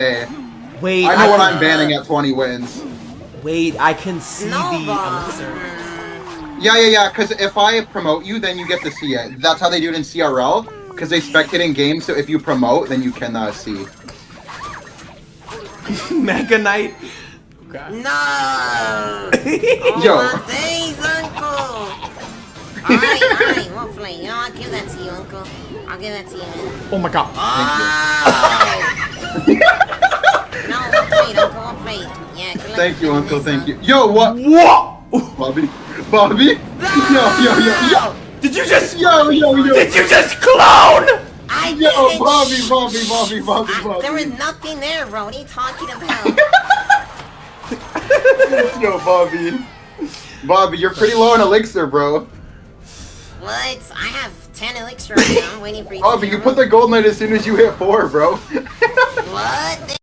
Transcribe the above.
Hey, Wait, I know what I'm banning at 20 wins. Wait, I can see the Nova. elixir. Yeah, because if I promote you, then you get to see it. That's how they do it in CRL, because they spectate in game, so if you promote, then you can see. Mega Knight. Okay. No! Yo. Oh, my days, Uncle! Alright, we'll play. You know, I'll give that to you, Uncle. I'll give that to you, man. Oh my god. Oh! No, we'll play it, Uncle, we'll play it. Yeah, good luck Thank you, with Uncle, this, thank huh? you. Yo, what? What? Bobby? Yo. Did you just? Yo. Did you just clone? I Yo, didn't. Bobby. There was nothing there, bro. What are you talking about? Yo, Bobby, you're pretty low on elixir, bro. What? I have 10 elixir right now. I'm waiting for you. Bobby, you put the gold knight as soon as you hit 4, bro. What?